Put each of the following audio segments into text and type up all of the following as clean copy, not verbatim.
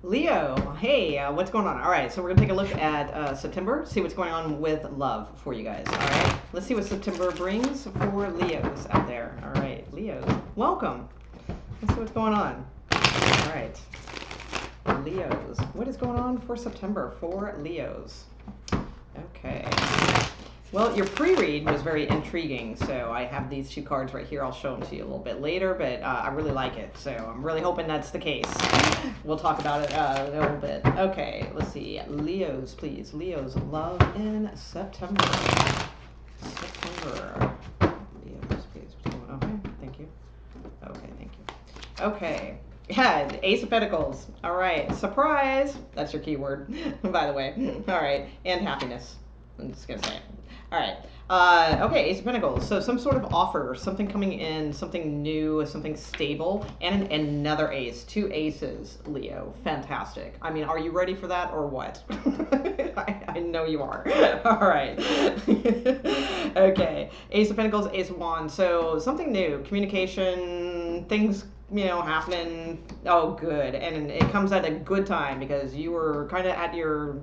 Leo, hey, what's going on? All right, so we're gonna take a look at September, see what's going on with love for you guys. All right, let's see what September brings for Leos out there. All right, Leos, welcome. Let's see what's going on. All right, Leos, what is going on for September for Leos? Okay. Well, your pre-read was very intriguing, so I have these two cards right here. I'll show them to you a little bit later, but I really like it, so I'm really hoping that's the case. We'll talk about it a little bit. Okay, let's see. Leos, please. Leos, love in September. September. Leos, please. Okay, thank you. Okay, thank you. Okay. Yeah, Ace of Pentacles. All right. Surprise. That's your keyword, by the way. All right. And happiness. I'm just going to say it. All right. Okay, Ace of Pentacles. So some sort of offer, something coming in, something new, something stable, and another ace. Two aces, Leo. Fantastic. I mean, are you ready for that or what? I know you are. All right. Okay. Ace of Pentacles, Ace of Wands. So something new, communication, things happening. Oh, good. And it comes at a good time because you were kind of at your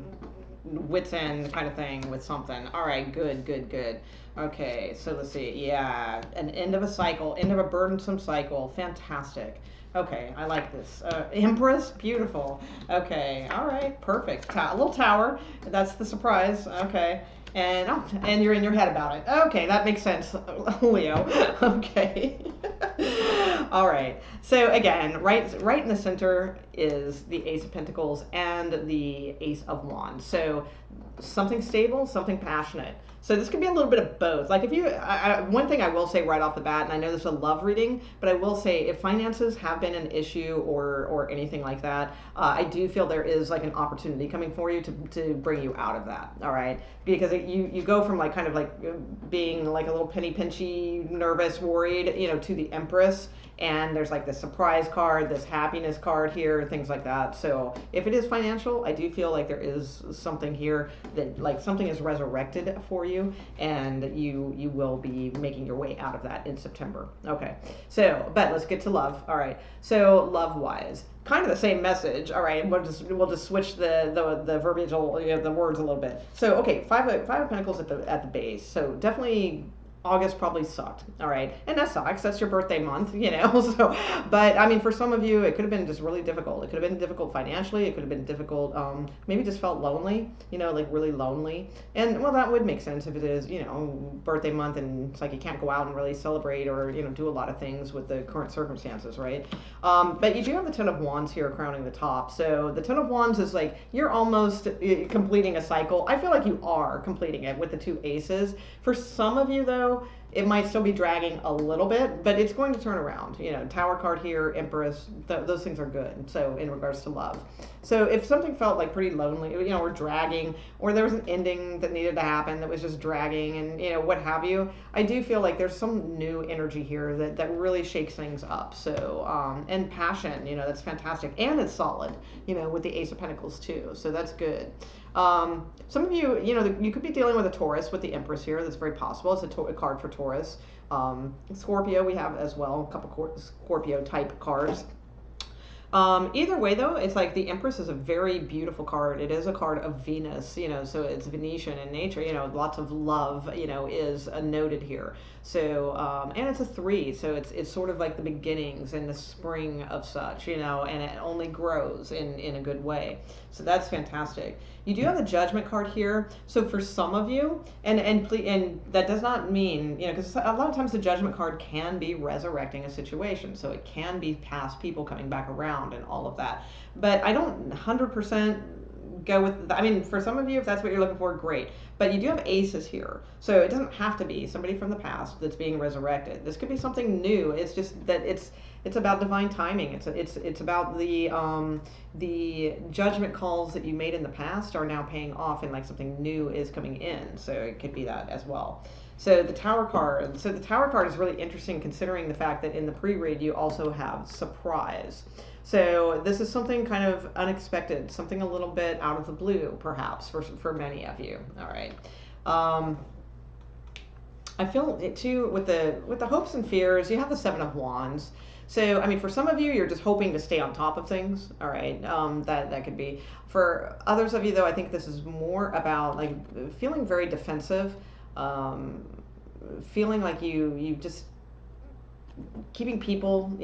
wits end kind of thing with something. All right, good, good, good. Okay, so let's see. Yeah, an end of a cycle, end of a burdensome cycle. Fantastic. Okay, I like this. Empress, beautiful. Okay, all right, perfect. A little tower. That's the surprise. Okay. And and you're in your head about it. Okay, that makes sense, Leo. Okay. All right. So again, right in the center is the Ace of Pentacles and the Ace of Wands. So something stable, something passionate. So this could be a little bit of both. Like if you, one thing I will say right off the bat, and I know this is a love reading, but I will say if finances have been an issue or anything like that, I do feel there is like an opportunity coming for you to bring you out of that. All right, because you go from like kind of like being like a little penny pinchy, nervous, worried, to the Empress. And there's like this surprise card, this happiness card here, things like that. So if it is financial, I do feel like there is something here that like something is resurrected for you, and you will be making your way out of that in September. Okay, so but let's get to love. All right, so love wise, kind of the same message. All right, we'll just switch the verbiage, the words a little bit. So okay, five of Pentacles at the base. So definitely August probably sucked. All right. And that sucks. That's your birthday month, So, but I mean, for some of you, it could have been just really difficult. It could have been difficult financially. It could have been difficult. Maybe just felt lonely, like really lonely. And well, that would make sense if it is, birthday month and it's like you can't go out and really celebrate or, do a lot of things with the current circumstances, right? But you do have the Ten of Wands here crowning the top. So the Ten of Wands is like you're almost completing a cycle. I feel like you are completing it with the two aces. For some of you, though, it might still be dragging a little bit, but it's going to turn around. Tower card here, Empress, those things are good. So in regards to love. So if something felt like pretty lonely, or dragging, or there was an ending that needed to happen that was just dragging and, what have you, I do feel like there's some new energy here that really shakes things up. So, and passion, that's fantastic. And it's solid, with the Ace of Pentacles too. So that's good. Some of you, you could be dealing with a Taurus with the Empress here. That's very possible. It's a card for Taurus. Scorpio we have as well, a couple Scorpio type cards. Either way, though, it's like the Empress is a very beautiful card. It is a card of Venus, so it's Venetian in nature. Lots of love, is noted here. So, and it's a 3, so it's sort of like the beginnings and the spring of such, and it only grows in a good way. So that's fantastic. You do have the Judgment card here. So for some of you, and that does not mean, because a lot of times the Judgment card can be resurrecting a situation. So it can be past people coming back around and all of that. But I don't 100% go with, I mean, for some of you, if that's what you're looking for, great. But you do have aces here. So it doesn't have to be somebody from the past that's being resurrected. This could be something new. It's just that it's about divine timing. It's about the judgment calls that you made in the past are now paying off, and like something new is coming in. So it could be that as well. So the Tower card. So the Tower card is really interesting considering the fact that in the pre-read you also have surprise. So this is something kind of unexpected, something a little bit out of the blue, perhaps for many of you. All right. I feel it too with the hopes and fears. You have the Seven of Wands. So, I mean, for some of you, you're just hoping to stay on top of things. All right, that could be. For others of you, though, I think this is more about like feeling very defensive, um, feeling like you just keeping people,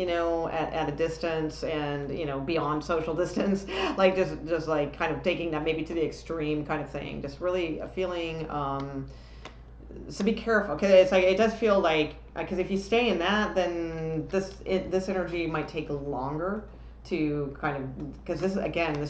at a distance and, beyond social distance, like just like kind of taking that maybe to the extreme kind of thing. Just really a feeling. So be careful, because it's like it does feel like, because if you stay in that, then this energy might take longer to kind of, because this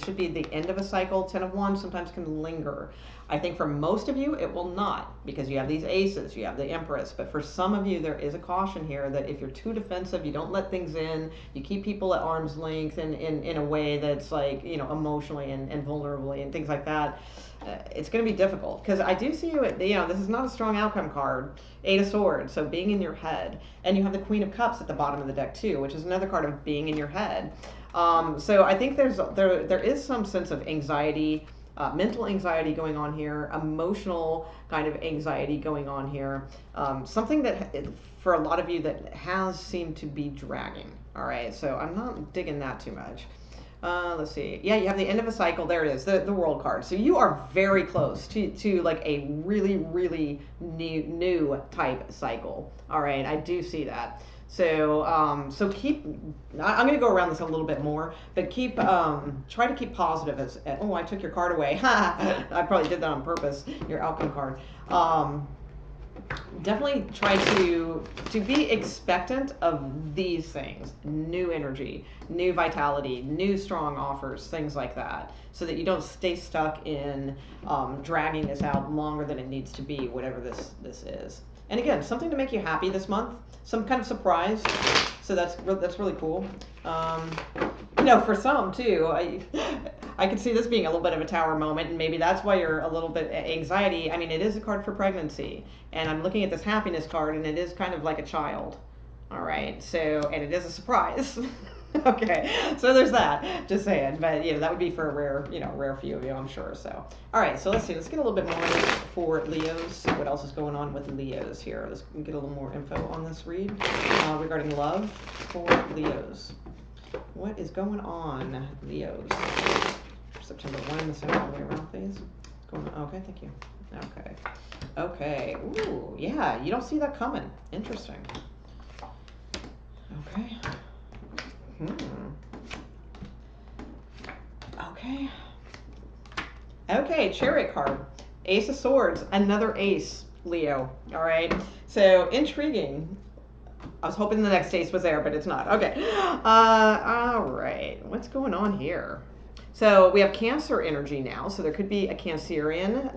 should be the end of a cycle. 10 of Wands sometimes can linger. I think for most of you it will not, because you have these aces, you have the Empress. But for some of you, there is a caution here that if you're too defensive, you don't let things in, you keep people at arm's length in a way that's like, emotionally and vulnerably and things like that. It's going to be difficult, because I do see you at, this is not a strong outcome card. 8 of Swords, so being in your head. And you have the Queen of Cups at the bottom of the deck too, which is another card of being in your head. So I think there is some sense of anxiety, mental anxiety going on here, emotional kind of anxiety going on here. Something that for a lot of you that has seemed to be dragging. All right, so I'm not digging that too much. Let's see. Yeah, you have the end of a cycle. There it is, the World card. So you are very close to like a really, really new type cycle. All right, I do see that. So I'm going to go around this a little bit more, but try to keep positive oh, I took your card away. I probably did that on purpose, your outcome card. Definitely try to be expectant of these things: new energy, new vitality, new strong offers, things like that, so that you don't stay stuck in dragging this out longer than it needs to be, whatever this is. And again, something to make you happy this month, some kind of surprise. So that's really cool. For some too, I could see this being a little bit of a tower moment, and maybe that's why you're a little bit anxiety. I mean, it is a card for pregnancy, and I'm looking at this happiness card, and it is kind of like a child. All right, so, and it is a surprise. Okay, so there's that. Just saying, but that would be for a rare few of you, I'm sure. So, all right, so let's see. Let's get a little bit more for Leos. What else is going on with Leos here? Let's get a little more info on this read regarding love for Leos. What is going on, Leos? September 1, the center all the way around, please. What's going on? Okay, thank you. Okay. Ooh, yeah, you don't see that coming. Interesting. Okay. Okay, Chariot card. Ace of Swords, another ace, Leo. All right. So, intriguing. I was hoping the next ace was there, but it's not. Okay. All right. What's going on here? So we have Cancer energy now. So there could be a Cancerian,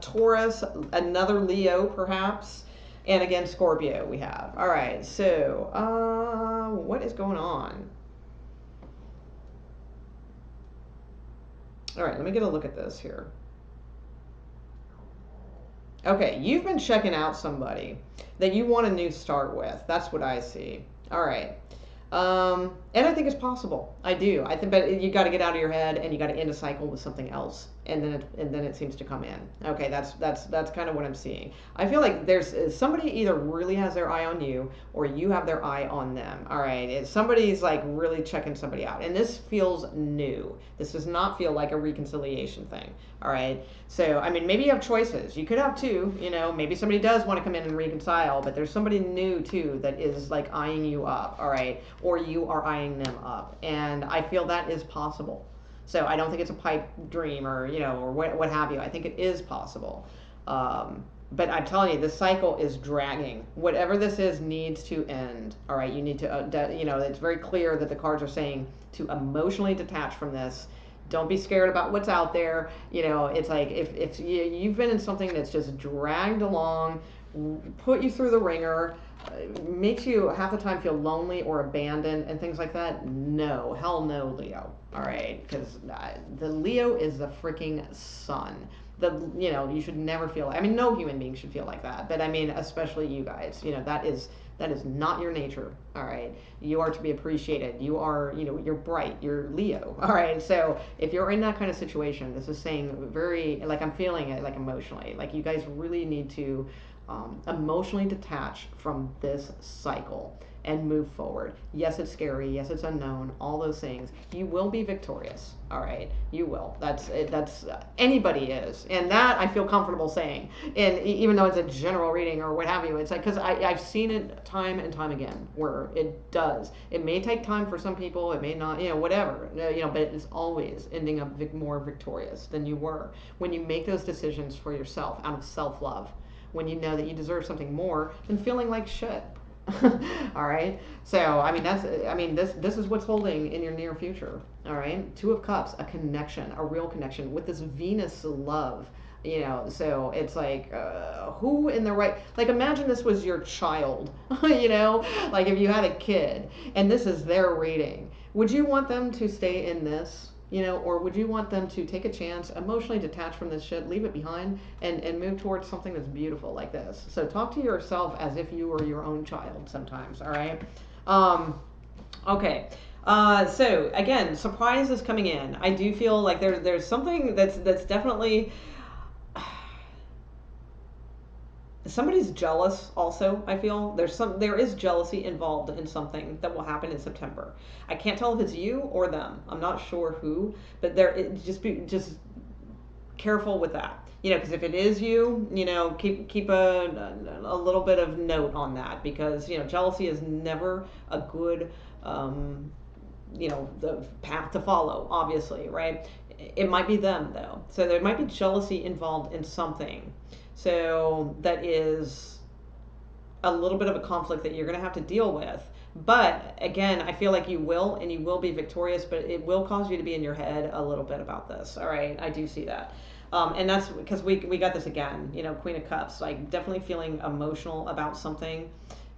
Taurus, another Leo perhaps, and again Scorpio we have. All right. So what is going on? All right. Let me get a look at this here. Okay, you've been checking out somebody that you want a new start with. That's what I see. All right. And I think it's possible. I do. I think, but you got to get out of your head and you got to end a cycle with something else, and then it seems to come in. Okay, that's kind of what I'm seeing. I feel like there's somebody either really has their eye on you or you have their eye on them. All right, somebody's like really checking somebody out, and this feels new. This does not feel like a reconciliation thing. All right. So, I mean, maybe you have choices. You could have two, maybe somebody does want to come in and reconcile, but there's somebody new too that is like eyeing you up, all right? Or you are eyeing them up. And I feel that is possible. So I don't think it's a pipe dream or, or what have you. I think it is possible. But I'm telling you, this cycle is dragging. Whatever this is needs to end. All right, you need to, it's very clear that the cards are saying to emotionally detach from this. Don't be scared about what's out there. It's like if you've been in something that's just dragged along, put you through the ringer, makes you half the time feel lonely or abandoned and things like that. No, hell no, Leo. All right, because the Leo is the freaking sun. You should never feel. I mean, no human being should feel like that. But I mean, especially you guys. That is not your nature. All right, you are to be appreciated. You are, you're bright. You're Leo. All right, so if you're in that kind of situation, this is saying very, like I'm feeling it, like emotionally, like you guys really need to emotionally detach from this cycle and move forward. Yes, it's scary. Yes, it's unknown. All those things. You will be victorious. All right, you will. That's anybody is, and that I feel comfortable saying. And even though it's a general reading or what have you, it's like because I've seen it time and time again where it does. It may take time for some people. It may not. Whatever. But it's always ending up more victorious than you were when you make those decisions for yourself out of self-love. When you know that you deserve something more than feeling like shit. All right. So this is what's holding in your near future. All right. Two of Cups, a connection, a real connection with this Venus love. So it's like who in the right, like imagine this was your child. Like if you had a kid and this is their reading, would you want them to stay in this? Or would you want them to take a chance, emotionally detach from this shit, leave it behind, and move towards something that's beautiful like this? So talk to yourself as if you were your own child sometimes, all right? Okay. So again, surprise is coming in. I do feel like there's something that's definitely somebody's jealous also. I feel there is jealousy involved in something that will happen in September. I can't tell if it's you or them. I'm not sure who, but just careful with that. Because if it is you, keep a little bit of note on that, because jealousy is never a good the path to follow, obviously, right? It might be them though, so there might be jealousy involved in something. So that is a little bit of a conflict that you're going to have to deal with. But again, I feel like you will, and you will be victorious, but it will cause you to be in your head a little bit about this. All right, I do see that. And that's because we got this again, Queen of Cups, like definitely feeling emotional about something.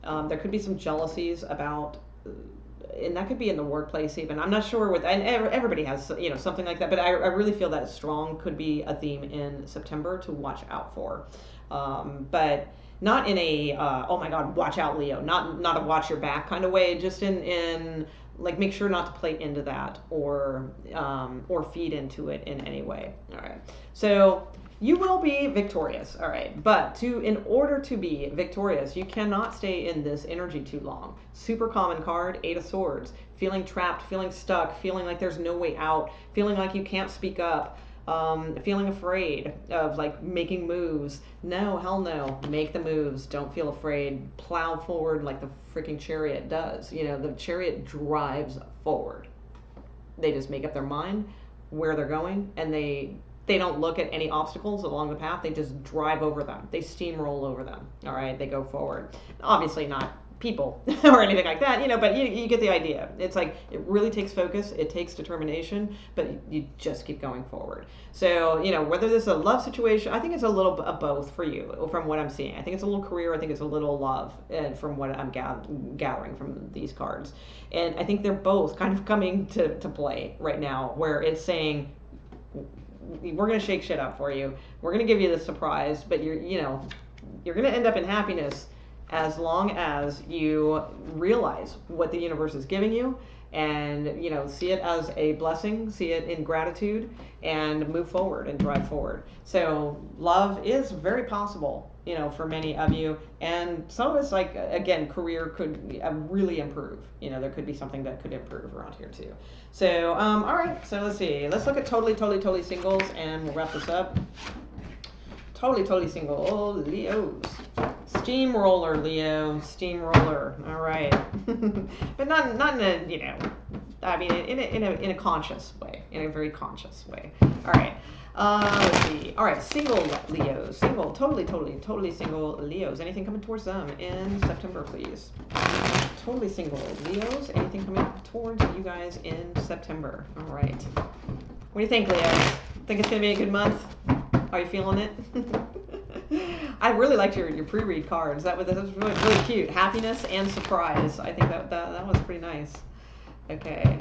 There could be some jealousies about, and that could be in the workplace even. I'm not sure and everybody has, something like that, but I really feel that strong could be a theme in September to watch out for. But not in a, oh my God, watch out, Leo, not a watch your back kind of way, just in like, make sure not to play into that or feed into it in any way. All right. So you will be victorious, all right. But in order to be victorious, you cannot stay in this energy too long. Super common card, 8 of Swords. Feeling trapped, feeling stuck, feeling like there's no way out, feeling like you can't speak up, feeling afraid of like making moves. No, hell no. Make the moves. Don't feel afraid. Plow forward like the freaking chariot does. The chariot drives forward. They just make up their mind where they're going, and they don't look at any obstacles along the path. They just drive over them. They steamroll over them. All right, they go forward. Obviously not people or anything like that, but you get the idea. It's like it really takes focus, it takes determination, but you just keep going forward. So, whether this is a love situation, I think it's a little of both for you from what I'm seeing. I think it's a little career, I think it's a little love, from what I'm gathering from these cards. And I think they're both kind of coming to play right now, where it's saying, we're going to shake shit up for you. We're going to give you the surprise, but you're going to end up in happiness as long as you realize what the universe is giving you and, see it as a blessing, see it in gratitude, and move forward and drive forward. So love is very possible, for many of you. And some of us, like, again, career could really improve. There could be something that could improve around here too. So, all right, so let's see. Let's look at totally singles, and we'll wrap this up. Totally single Leos. Steamroller, Leo. Steamroller. All right. But not in a, in a conscious way. In a very conscious way. All right. Let's see. All right. Single Leos. Single. Totally single Leos. Anything coming towards them in September, please? Totally single Leos. Anything coming towards you guys in September? All right. What do you think, Leo? Think it's going to be a good month? Are you feeling it? I really liked your pre-read cards. That was really cute. Happiness and surprise. I think that was pretty nice. Okay.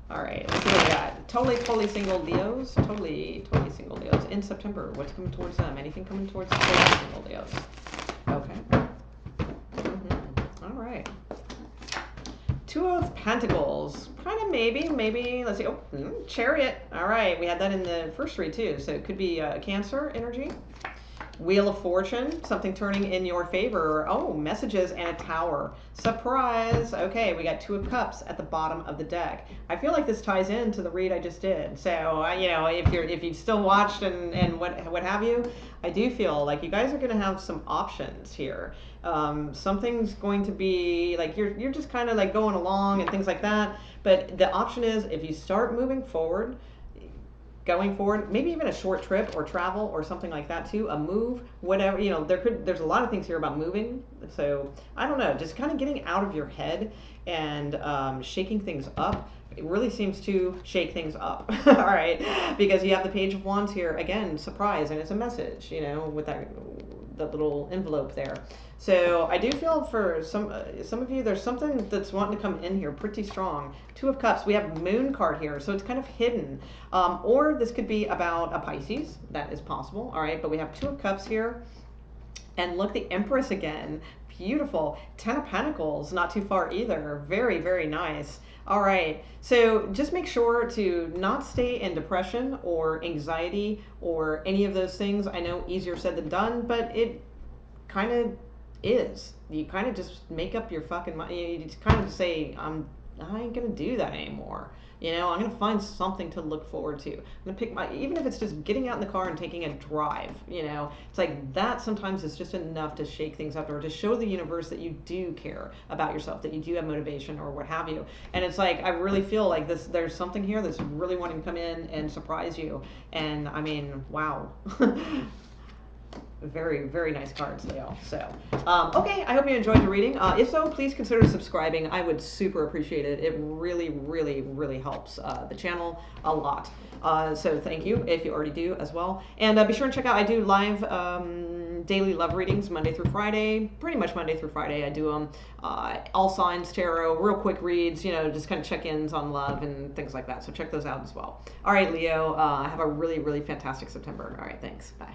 All right. Let's see what we got. Totally single Leos. Totally single Leos in September. What's coming towards them? Anything coming towards totally single Leos? Okay. All right. Two of Pentacles. Kind of maybe. Let's see. Oh, Chariot. All right. We had that in the first read too. So it could be Cancer energy. Wheel of Fortune, something turning in your favor. Oh, messages and a tower. Surprise. Okay, we got Two of Cups at the bottom of the deck. I feel like this ties into the read I just did. So, you know, if you've still watched and what have you, I do feel like you guys are going to have some options here. Something's going to be like you're just kind of like going along and things like that. But the option is if you start moving forward, going forward, maybe even a short trip or travel or something like that too, a move, whatever, you know, there's a lot of things here about moving. So I don't know, just kind of getting out of your head and shaking things up. It really seems to shake things up. All right, because you have the Page of Wands here again, surprise, and it's a message, you know, with that little envelope there. So I do feel for some of you, there's something that's wanting to come in here pretty strong. Two of Cups, we have Moon card here, so it's kind of hidden. Or this could be about a Pisces, that is possible, all right? But we have Two of Cups here, and look, the Empress again, beautiful. Ten of Pentacles, not too far either, very, very nice. All right, so just make sure to not stay in depression or anxiety or any of those things. I know easier said than done, but it kind of is. You kind of just make up your fucking mind. You just kind of just say, I ain't gonna do that anymore. You know, I'm gonna find something to look forward to. I'm gonna pick even if it's just getting out in the car and taking a drive. You know, it's like that. Sometimes it's just enough to shake things up or to show the universe that you do care about yourself, that you do have motivation or what have you. And it's like I really feel like this. There's something here that's really wanting to come in and surprise you. And I mean, wow. Very, very nice cards, Leo. So, okay, I hope you enjoyed the reading. If so, please consider subscribing. I would super appreciate it. It really, really, really helps the channel a lot. So thank you if you already do as well. And be sure and check out, I do live daily love readings Monday through Friday, pretty much Monday through Friday. I do them all signs tarot, real quick reads, you know, just kind of check-ins on love and things like that. So check those out as well. All right, Leo, have a really, really fantastic September. All right, thanks. Bye.